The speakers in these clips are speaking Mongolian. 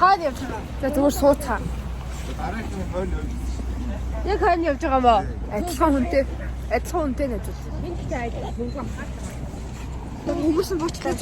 Хаана явж байгаа? За зүгээр сууцгаа. Дараагийн хойно явж. Яг хаана явж байгаа мó? Адилхан хүнтэй. Адилхан хүнтэй найзууд. Энд ч айд хөнгөн хаад. Хүмүүс нь буучлаа.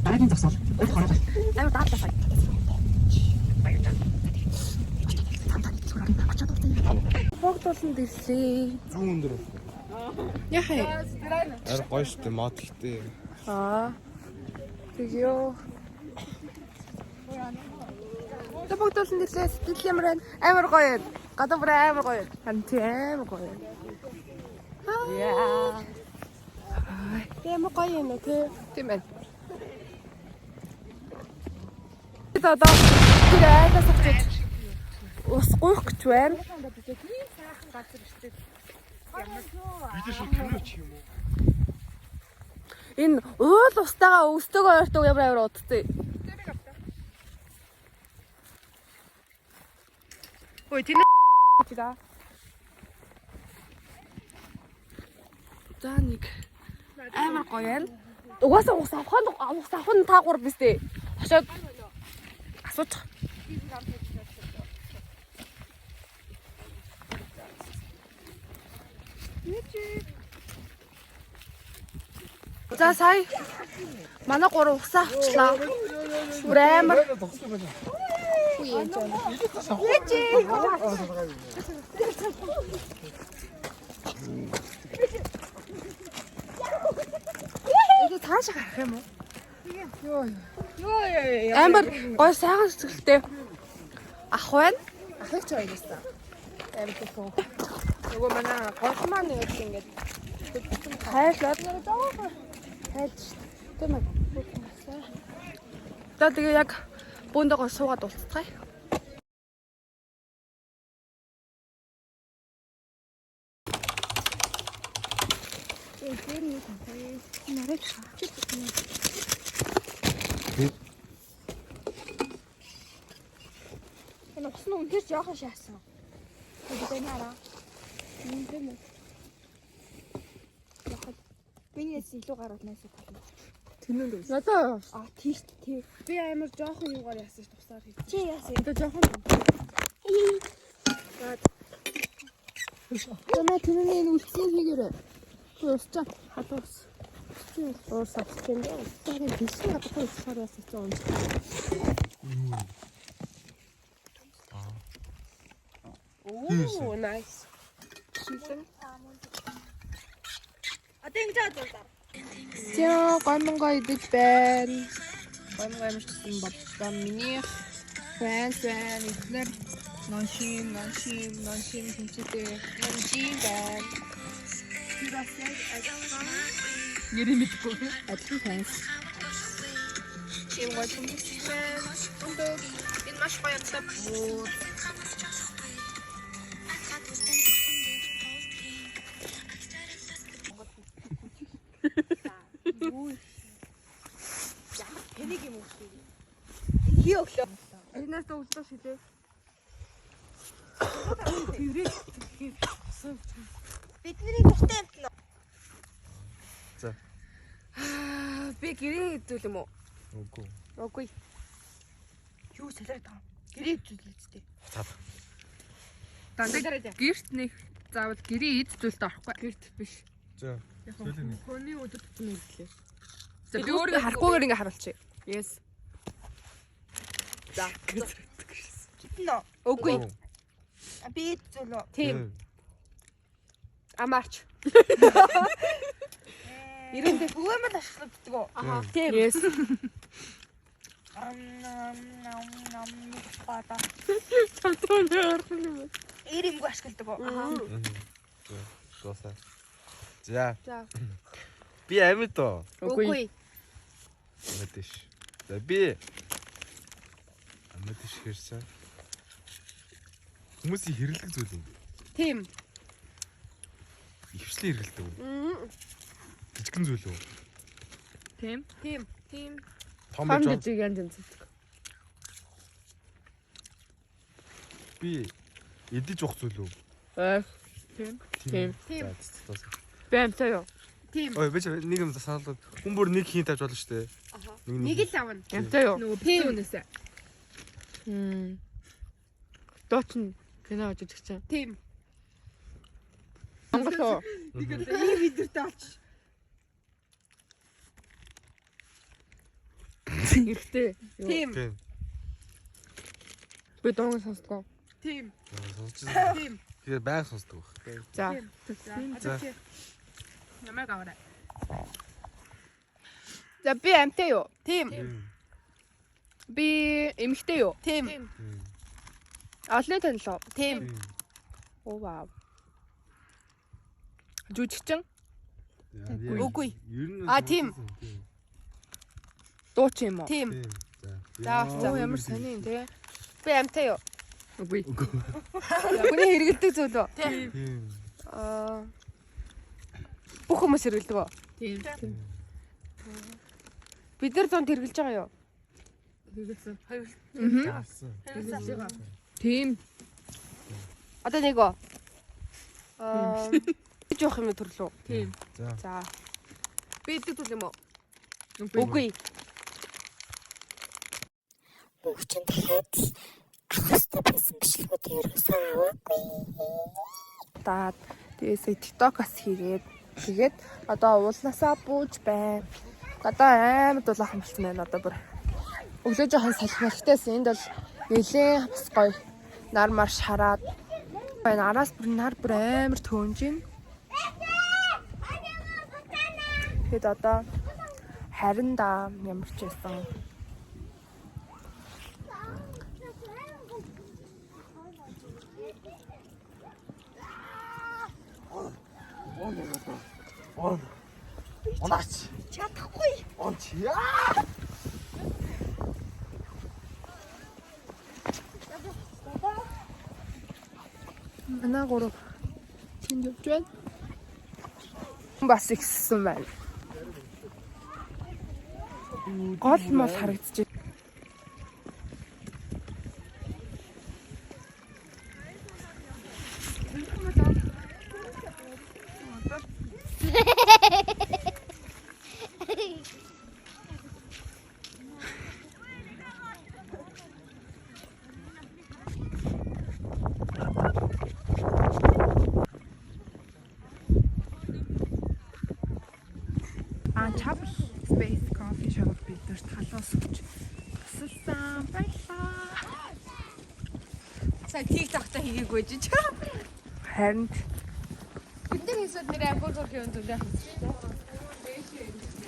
Дараагийн зогсоол. Амар даатаа. Хогдуулсан дэрлээ. Зүүн өндөр. Яхаа. Арай гоё штэ модэлтэй. Тэгё. Хогдуулсан дэрлээ. Сэтгэл ямар байна? Амар гоё. Гадаа бүр амар гоё. Харин тийм амар гоё. Яа. Тийм гоё юм тий. Тийм байна. Одоо тэр айлаас авчиж ус гуйх гэж байна. Бид шүү киноч юм уу? Энэ уул устаага өстөгөө ойртог ямар удцээ. Ой тийм да. За нэг амар гоё юм. Угаасаа ус авах нь таагуур биз дээ. Хашаад асууж. За сая манай гурав усаа авчлаа. Бүр амар. Эгэ тааш гарах юм уу? Йоо. Амар гой сайхан сэтгэлтэй. Ах байна. Ахыг ч ойлгосон. Амар төгөө. Нөгөө манай гол маань яг ингэж хайлаад жоо. Хайлж шүү. Тийм ээ. За тэгээ яг бүүндээ суугаад уулзцгаая. Энэ усан үнээр жоохон шаасан. Тэгээд наараа. Тийм үү. Яг бинээс илүү гараад найсаа болно. Тэнэн дээ. Надаа тийш тий. Би амар жоохон юугаар яасан ш тусаар хийх. Чи яасан? Одоо жоохон. Тэмээ тэнэний үлцэн хийгээрэй. Уусчаа хатуус. Уусах юм даа. Тэгээд бишээ хатуус уусахаар яасан ч юм. Оо, nice. Одоо ингэж бодлоо. Зөө гомгой идэж байна. Гомгой юм шиг бодлоо. Миний фэнс байна. Эдгээр ноншин хэмцээтэй. Ноншин байна. Нэрийг мэдгүй. Адилхан фэнс. Ийм гоё юм байна. Энэ маш гоё цап. Энийг юм уу? Хий өглөө. Энээс өглөө шилээ. Бидний дуртай амтна. За. Би гэрээ хэзүүл юм уу? Үгүй. Юу солиод таа. Гэрээ хэзүүл үстэй. Дандаа гэрт нэг заавал гэрээ хэзүүлэлт орохгүй. Гэрт биш. За. Хөний өдөр тутмын хэллээ. За би өөрийгөө харахгүйгээр ингээ харуулчих. Yes. За. Нөө. Үгүй. Би зөвлөө. Тийм. Амарч. Ирэндээ бүгэмэл ашиглагддаг уу? Аха. Тийм. Yes. Бата. Ирэмгүй ашигладаг уу? Аха. Шоса. За. Би амьд оо. Үгүй. Мэдээш. За би мэдээш хэрсэн. Хүмүүсийн хэрэглэх зүйл юм. Тийм. Ивчлэн хэрэглэдэг үү? жижигэн зүйл үү? Тийм. Том Том байж байна. жижиг янз янз. Би эдэж уух зүйл үү? Тийм. За, цэцээс. Бэм таяа. Ой, би нэг юм санаалаад хүн бүр нэг хийн тавьж болно шүү дээ. Нэг л авна. Бэм таяа. Нөгөө битүү үнээсээ. Доочин кино жижиг чинь. Тийм. Монгол уу? Тэгээд ийм видеотой олч. Эрэгтэй. Тийм. Тийм. Би дууг сонсдгоо. Тийм. Сонсчихсан. Тийм. Тэгээд баян сонсдог байх. За. За. Намайг аваарай. За би амтай юу? Тийм. Би эмэгтэй юу? Тийм. Олны танилуу. Тийм. Оо вау. Жүжигчин? Үгүй. Ер нь Тийм. Дуучин юм уу? Тийм. За. Оо ямар сони юм те. Би амтай юу? Үгүй. Үгүй. Хүний хэрэгэлдэг зүйл үү? Тийм. Бүх хүмүүс хэрэгэлдэг үү? Тийм. Бид нар зонд хэрэгэлж байгаа юу? Тийм. Одоо нэг үү? Гэж явах юм төрлөө. Тийм. За. Би идэх зүйл юм уу? Үгүй. Бүгд дахиад ахстай байсан бичлэгүүд ерөөсөө аваагүй. Даад тэгээсээ TikTok-аас хийгээд тэгээд одоо уулнасаа бууж байна. Одоо амар дулаахан болсон байна одоо бүр. Өглөө жоохон салхимархтайс энд бол нэлээд бас гоё нар мар шараад байна. Араас бүр нар бүр амар төөнж байна. Тэгэд одоо харин да ямар ч байсан. Онаач. Чадахгүй. Онч. Манай гурав тэнд явж байна. Бас ихссэн байна. Гол мол харагдчих. Chapel Space Coffee Shop биднэрт халуус өгч тусалсан байлаа. Сая TikTok-та хийгээгүй жиж. Харин Бид нар хийсэд нэр Apple Coffee өндөрлөө.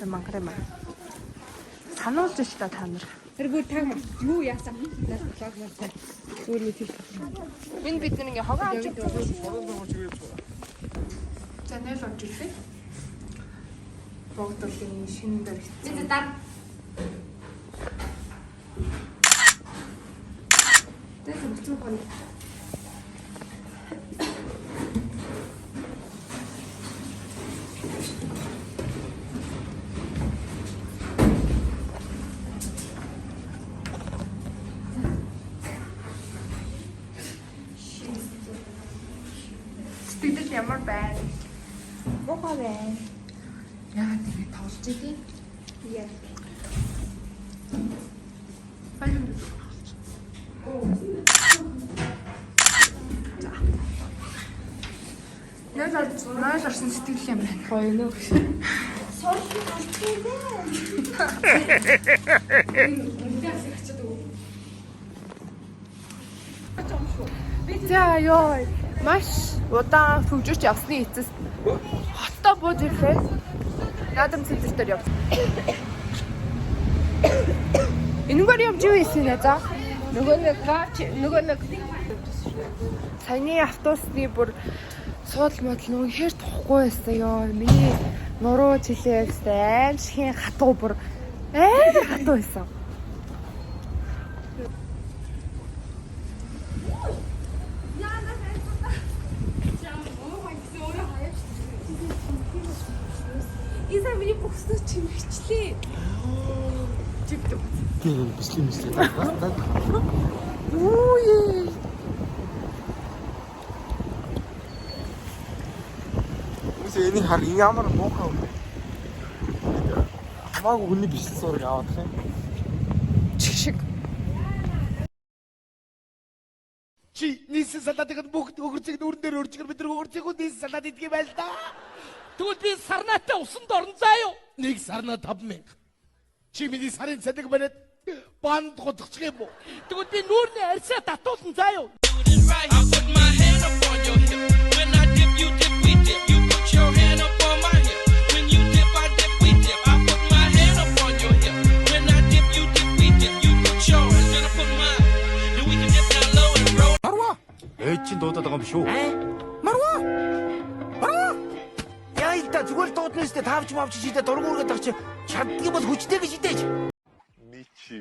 мангар маа. Сануулж ш та нар. Тэргүй таг юу яасан? Нас блог мартаа. Зүгээр нэг тийм. Энэ бид нэг ингээ хогоо авч За нэл орж ирлээ. Богдолын шинэ баригдсан. Зэ дар. Тэс бүцүү гоё. Студент ямар байна? Муухай байна. Яагаад ингэ тоглож идэв? Яа. Наас орсон сэтгэл юм байна. Гоё нөө. За ёо маш удаан хөгжиж явсны эцэс хоттой бууж ирлээ. Наадам центр дээр яв. Энэгээр явж юу ийсэн нэ за? Нөгөө нэг саяны автобусны бүр суудал модал нөгөө хэр тухгүй байсан ёо. Миний нуруу жилээс аим шихэн хатуу бүр амар хатуу байсан. Isa миний бүхсөө чимэгчлээ. Жигтэй. Тийм бислэм. Үе. Энийг хар ямар муухай юм. Хамаагүй хүний бэлэн зураг аваад тах юм. Чиг. Чи нийс салаатыг бүгд өгөрцөг нүүрэн дээр өрчгөр бид нар өгөрцөг нийс салаат идэх юм байл да. Тэгвэл би сарнаатай усанд орон заа юу? Нэг сарнаа 5,000. Чи миний сарын цалиг бариад банд годчих юм уу? Тэгвэл би нүүрний арьсаа татуулсан заа юу? I put my hand up on your hip. When I dip, you dip, we dip. You put your hand up on my hip. When you dip, I dip, we dip. I put my hand up on your hip. When I dip, you dip, we dip. You put yours, then I put mine. Then we can dip down low and roll. Марва. Чин дуудаад байгаа юм шүү. Марва. Яа илта зүгээр дуудна сте тавч мавч шидэ дургуургаад байгаа чи чаддгийг бол хүчтэй гэж шидэж. Мичи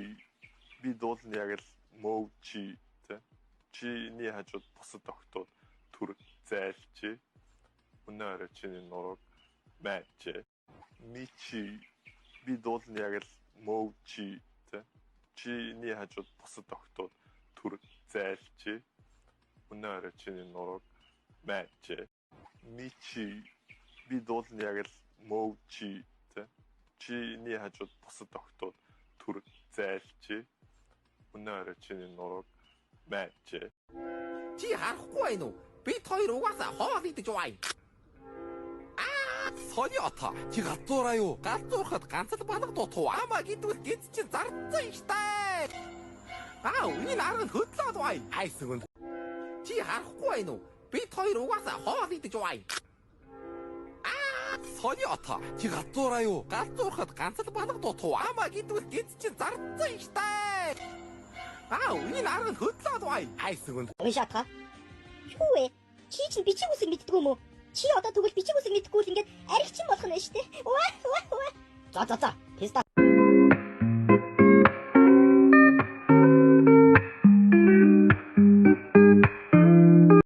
би дуулна яг л мөвчи тэ чиний хажууд бусад октод түр зайлчи өнөө орой чиний нураг майчи мичи би дуулна яг л мөвчи тэ чиний хажууд бусад октод түр зайлчи өнөө орой чиний нураг майчи мичи би дуулна яг л мөвчи тэ чиний хажууд бусад октод түр зайлчи өнөө орой чиний нураг майчи Чи харахгүй байна уу? Бид хоёр угаасаа хоол идэж байна. Сониота чи гадуураа юу? Гадуурхад ганц л банаг дутуу амаа гэдвэл гиз чи зарцсан штэ. Энэ арга хөдлөөд байна. Айсгүн. Чи харахгүй байна уу? Бид хоёр угаасаа хоол идэж байна. Сониота чи гадуураа юу? Гадуурхад ганц л банаг дутуу амаа гэдвэл гиз чи зарцсан штэ. Энэ арга хөдлөөд байна. Айсгүн. Уншаатгаа. Юу вэ? Чи чинь бичиг үсэг мэддэггүй юм уу? Чи одоо тэгвэл бичиг үсэг мэдхгүй л ингээд аригчин болох нь шүү дээ. За. Писта.